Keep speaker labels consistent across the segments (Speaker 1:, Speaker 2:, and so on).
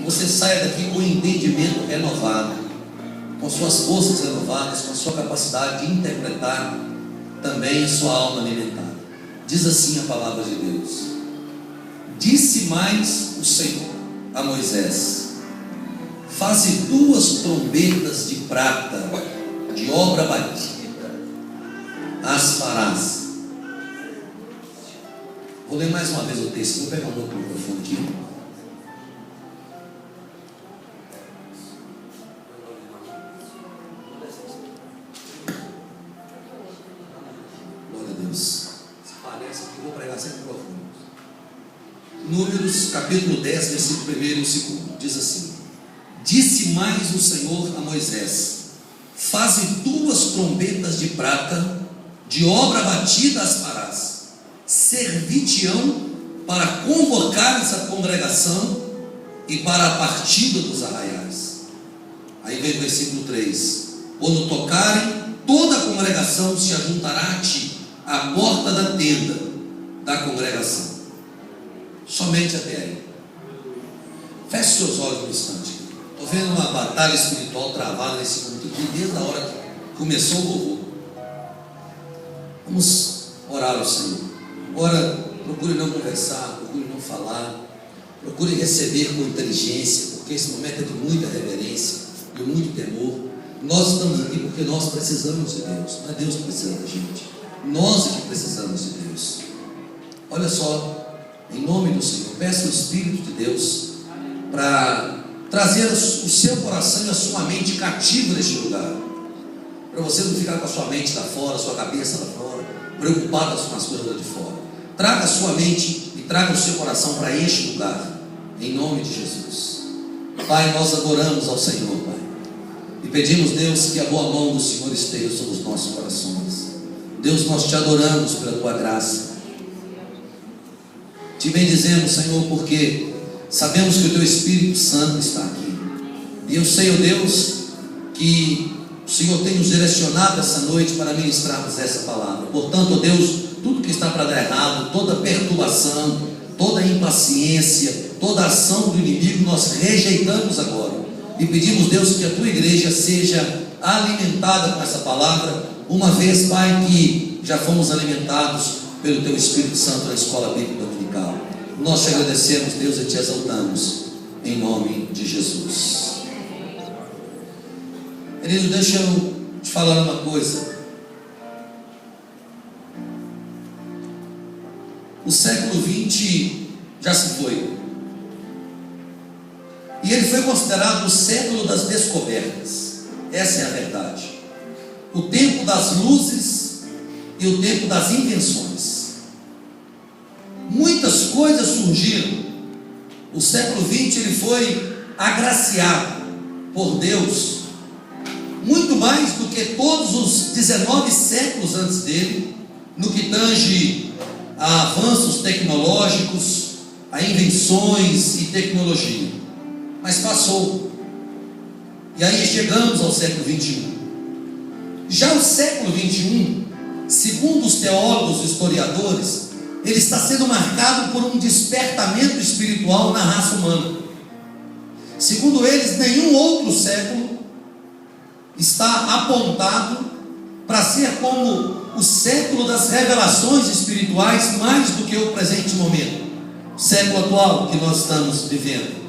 Speaker 1: você saia daqui com o entendimento renovado, com suas forças renovadas, com a sua capacidade de interpretar também a sua alma alimentada. Diz assim a palavra de Deus: disse mais o Senhor a Moisés: faze 2 trombetas de prata, de obra batida, as farás. Vou ler mais uma vez o texto, vou pegar um outro microfone aqui. Glória a Deus. Se parece que vou pregar sempre profundo. Números capítulo 10, versículo 1 e 2, diz assim: disse mais o Senhor a Moisés: faze 2 trombetas de prata, de obra batida as farás, servir-te-ão para convocar essa congregação e para a partida dos arraiais. Aí vem o versículo 3: quando tocarem, toda a congregação se ajuntará a ti, à porta da tenda da congregação. Somente até aí. Feche seus olhos um instante. Estou vendo uma batalha espiritual travada nesse culto aqui, desde a hora que começou o louvor. Vamos orar ao Senhor. Agora, procure não conversar, procure não falar, procure receber com inteligência, porque esse momento é de muita reverência, de muito temor. Nós estamos aqui porque nós precisamos de Deus, não é Deus que precisa da gente, nós é que precisamos de Deus. Olha só, em nome do Senhor, peço o Espírito de Deus para trazer o seu coração e a sua mente cativa neste lugar, para você não ficar com a sua mente lá fora, a sua cabeça lá fora, preocupado com as coisas lá de fora. Traga a sua mente e traga o seu coração para este lugar, em nome de Jesus. Pai, nós adoramos ao Senhor, Pai, e pedimos, Deus, que a boa mão do Senhor esteja sobre os nossos corações. Deus, nós te adoramos pela tua graça, te bendizemos, Senhor, porque sabemos que o teu Espírito Santo está aqui, e eu sei, ó Deus, que o Senhor tem nos direcionado essa noite para ministrarmos essa palavra. Portanto, ó Deus, tudo que está para dar errado, toda perturbação, toda impaciência, toda ação do inimigo, nós rejeitamos agora e pedimos, Deus, que a tua igreja seja alimentada com essa palavra, uma vez, Pai, que já fomos alimentados pelo teu Espírito Santo na escola bíblica dominical. Nós te agradecemos, Deus, e te exaltamos em nome de Jesus. Querido, deixa eu te falar uma coisa. O século XX já se foi, e ele foi considerado o século das descobertas. Essa é a verdade. O tempo das luzes e o tempo das invenções. Muitas coisas surgiram. O século XX ele foi agraciado por Deus, muito mais do que todos os 19 séculos antes dele, no que tange a avanços tecnológicos, a invenções e tecnologia. Mas passou, e aí chegamos ao século XXI. Já o século XXI, segundo os teólogos e historiadores, ele está sendo marcado por um despertamento espiritual na raça humana. Segundo eles, nenhum outro século está apontado para ser como o século das revelações espirituais, mais do que o presente momento, o século atual que nós estamos vivendo.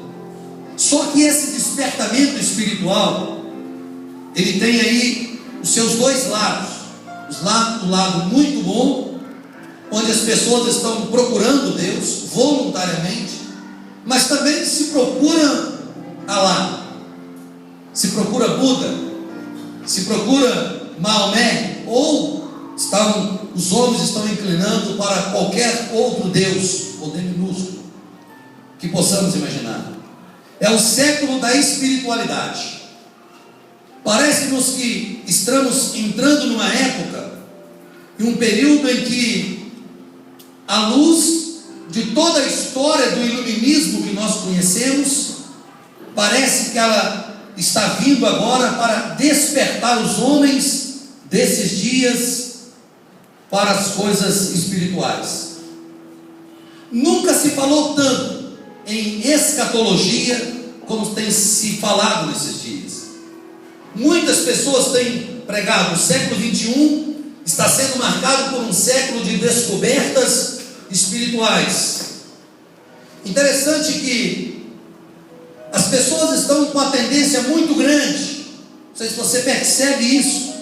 Speaker 1: Só que esse despertamento espiritual, ele tem aí os seus dois lados. O lado muito bom, onde as pessoas estão procurando Deus voluntariamente, mas também se procura Alá, se procura Buda, se procura Maomé, ou os homens estão inclinando para qualquer outro Deus, ou D minúsculo, que possamos imaginar. É o século da espiritualidade. Parece-nos que estamos entrando numa época, em um período em que a luz de toda a história do iluminismo que nós conhecemos, parece que ela está vindo agora para despertar os homens desses dias para as coisas espirituais. Nunca se falou tanto em escatologia como tem se falado nesses dias. Muitas pessoas têm pregado: o século 21 está sendo marcado por um século de descobertas espirituais. Interessante que as pessoas estão com uma tendência muito grande, não sei se você percebe isso,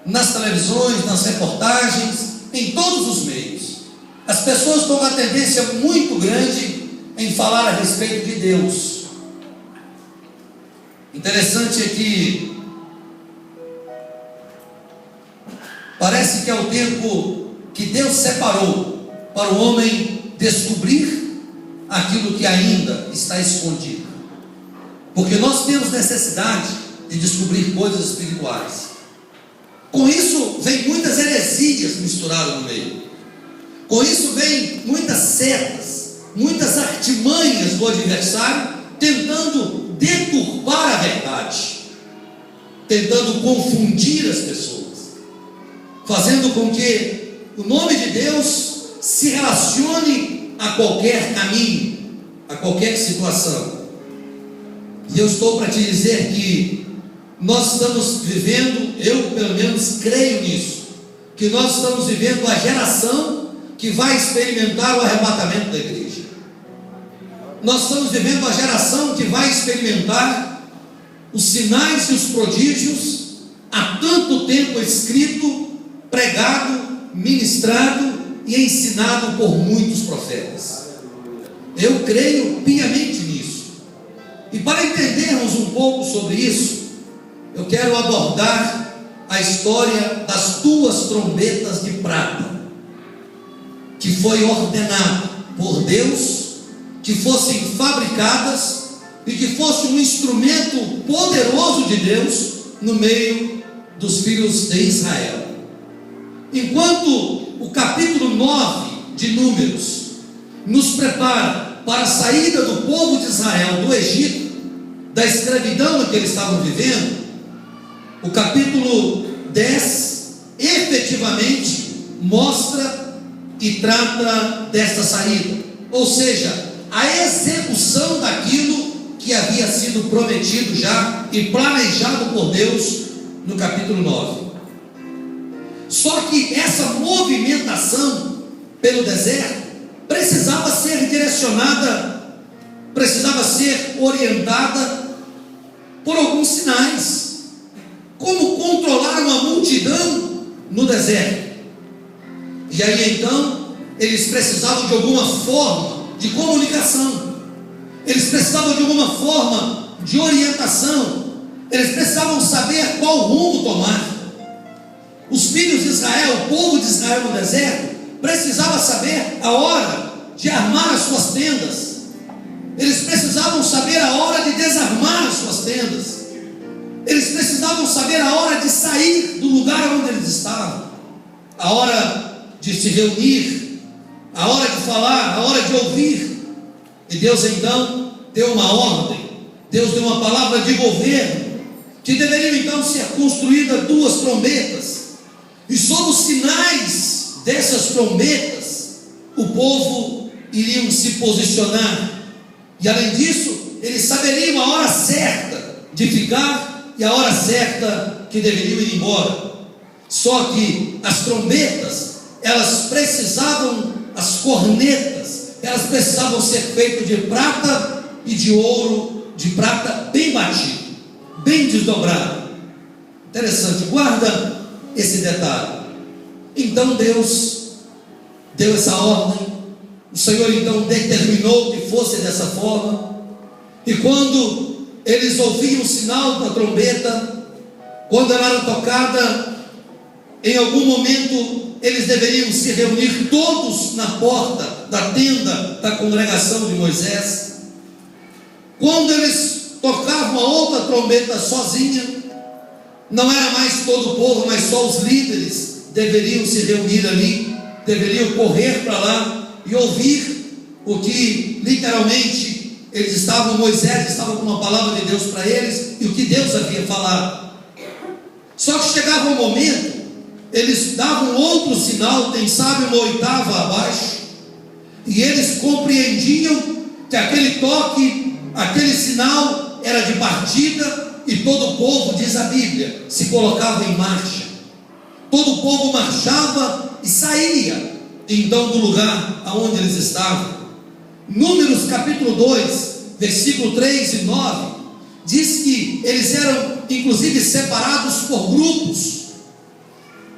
Speaker 1: nas televisões, nas reportagens, em todos os meios. As pessoas estão com uma tendência muito grande em falar a respeito de Deus. Interessante é que parece que é o tempo que Deus separou para o homem descobrir aquilo que ainda está escondido, porque nós temos necessidade de descobrir coisas espirituais. Com isso vem muitas heresias misturadas no meio. Com isso vem muitas setas, muitas artimanhas do adversário, tentando deturpar a verdade, tentando confundir as pessoas, fazendo com que o nome de Deus se relacione a qualquer caminho, a qualquer situação. E eu estou para te dizer que nós estamos vivendo, eu pelo menos creio nisso, que nós estamos vivendo a geração que vai experimentar o arrebatamento da igreja. Nós estamos vivendo a geração que vai experimentar os sinais e os prodígios há tanto tempo escrito, pregado, ministrado e ensinado por muitos profetas. Eu creio piamente nisso. E para entendermos um pouco sobre isso, eu quero abordar a história das duas trombetas de prata, que foi ordenado por Deus que fossem fabricadas e que fosse um instrumento poderoso de Deus no meio dos filhos de Israel. Enquanto o capítulo 9 de Números nos prepara para a saída do povo de Israel do Egito, da escravidão que eles estavam vivendo, o capítulo 10 efetivamente mostra e trata desta saída, ou seja, a execução daquilo que havia sido prometido já e planejado por Deus no capítulo 9. Só que essa movimentação pelo deserto precisava ser direcionada, precisava ser orientada por alguns sinais. Como controlar uma multidão no deserto? E aí então eles precisavam de alguma forma de comunicação, eles precisavam de alguma forma de orientação, eles precisavam saber qual rumo tomar. Os filhos de Israel, o povo de Israel no deserto, precisava saber a hora de armar as suas tendas, eles precisavam saber a hora de desarmar as suas tendas, eles precisavam saber a hora de sair do lugar onde eles estavam, a hora de se reunir, a hora de falar, a hora de ouvir. E Deus então deu uma ordem, Deus deu uma palavra de governo, que deveriam então ser construídas duas trombetas, e sob os sinais dessas trombetas, o povo iriam se posicionar, e além disso, eles saberiam a hora certa de ficar e a hora certa que deveriam ir embora. Só que as trombetas, elas precisavam, as cornetas, elas precisavam ser feitas de prata e de ouro, de prata bem batido, bem desdobrado. Interessante, guarda esse detalhe. Então Deus deu essa ordem, o Senhor então determinou que fosse dessa forma, e quando eles ouviam o sinal da trombeta, quando ela era tocada, em algum momento eles deveriam se reunir todos na porta da tenda da congregação de Moisés. Quando eles tocavam a outra trombeta sozinha, não era mais todo o povo, mas só os líderes deveriam se reunir ali, deveriam correr para lá e ouvir o que literalmente Moisés estava com uma palavra de Deus para eles e o que Deus havia falado. Só que chegava um momento, eles davam outro sinal, quem sabe uma oitava abaixo, e eles compreendiam que aquele toque, aquele sinal de partida e todo o povo, diz a Bíblia, se colocava em marcha. Todo o povo marchava e saía então do lugar aonde eles estavam. Números capítulo 2, versículo 3 e 9, diz que eles eram inclusive separados por grupos.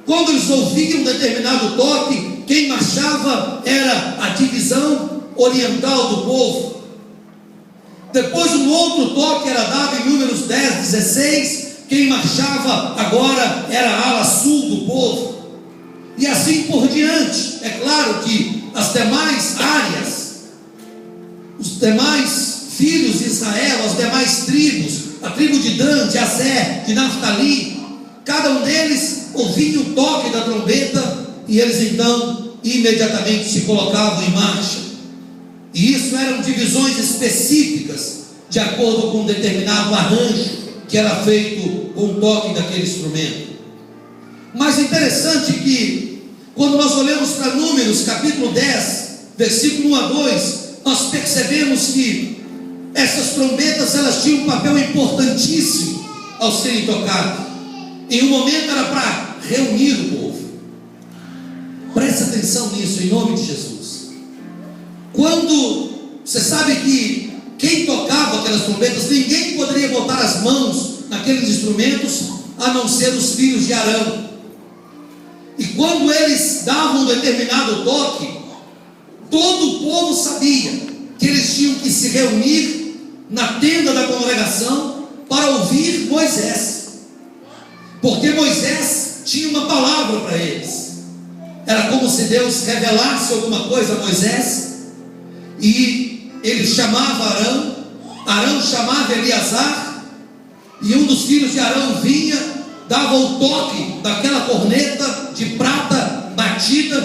Speaker 1: Quando eles ouviam um determinado toque, quem marchava era a divisão oriental do povo. Depois um outro toque era dado em Números 10, 16, quem marchava agora era a ala sul do povo. E assim por diante. É claro que as demais áreas, os demais filhos de Israel, as demais tribos, a tribo de Dan, de Aser, de Naftali, cada um deles ouvia o toque da trombeta e eles então imediatamente se colocavam em marcha. E isso eram divisões específicas de acordo com um determinado arranjo que era feito com o toque daquele instrumento. Mas interessante que quando nós olhamos para Números capítulo 10, versículo 1 a 2, nós percebemos que essas trombetas elas tinham um papel importantíssimo ao serem tocadas. Em um momento era para reunir o povo. Preste atenção nisso, em nome de Jesus. Quando você sabe que quem tocava aquelas trombetas, ninguém poderia botar as mãos naqueles instrumentos a não ser os filhos de Arão. E quando eles davam um determinado toque, todo o povo sabia que eles tinham que se reunir na tenda da congregação para ouvir Moisés, porque Moisés tinha uma palavra para eles. Era como se Deus revelasse alguma coisa a Moisés, e ele chamava Arão, Arão chamava Eleazar, e um dos filhos de Arão vinha, dava o toque daquela corneta de prata batida,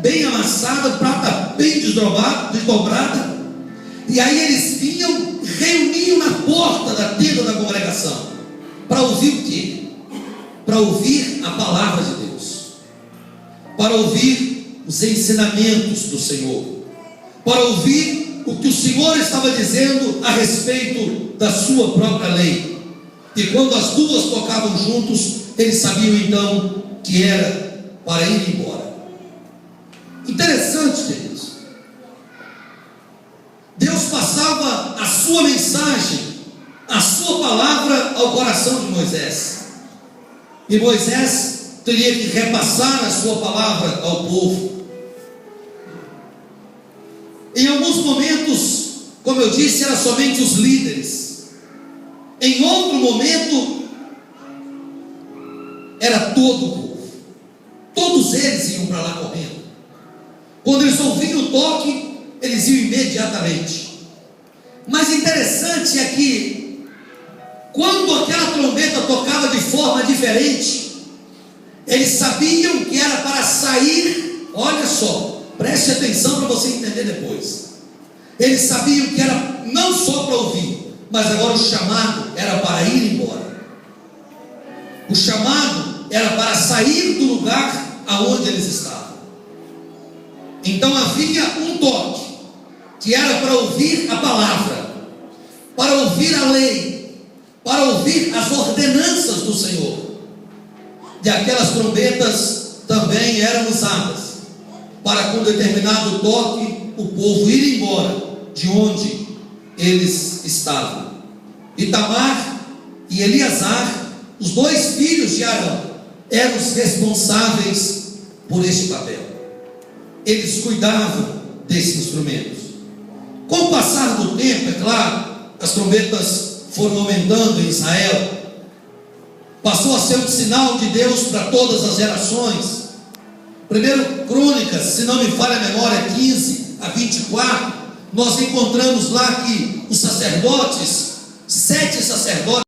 Speaker 1: bem amassada, prata bem desdobrada, e aí eles vinham, reuniam na porta da tenda da congregação, para ouvir o quê? Para ouvir a palavra de Deus, para ouvir os ensinamentos do Senhor, para ouvir o que o Senhor estava dizendo a respeito da sua própria lei. E quando as duas tocavam juntos, eles sabiam então que era para ir embora. Interessante, queridos. Deus passava a sua mensagem, a sua palavra ao coração de Moisés, e Moisés teria que repassar a sua palavra ao povo. Em alguns momentos, como eu disse, eram somente os líderes. Em outro momento, era todo o povo. Todos eles iam para lá correndo. Quando eles ouviam o toque, eles iam imediatamente. Mas interessante é que, quando aquela trombeta tocava de forma diferente, eles sabiam que era para sair. Olha só, preste atenção para você entender depois. Eles sabiam que era não só para ouvir, mas agora o chamado era para ir embora. O chamado era para sair do lugar aonde eles estavam. Então havia um toque, que era para ouvir a palavra, para ouvir a lei, para ouvir as ordenanças do Senhor. E aquelas trombetas também eram usadas para, com determinado toque, o povo ir embora de onde eles estavam. Itamar e Eleazar, os dois filhos de Arão, eram os responsáveis por este papel. Eles cuidavam desses instrumentos. Com o passar do tempo, é claro, as trombetas foram aumentando em Israel. Passou a ser um sinal de Deus para todas as gerações. Primeiro Crônicas, se não me falha a memória, 15 a 24, nós encontramos lá que os sacerdotes, 7 sacerdotes,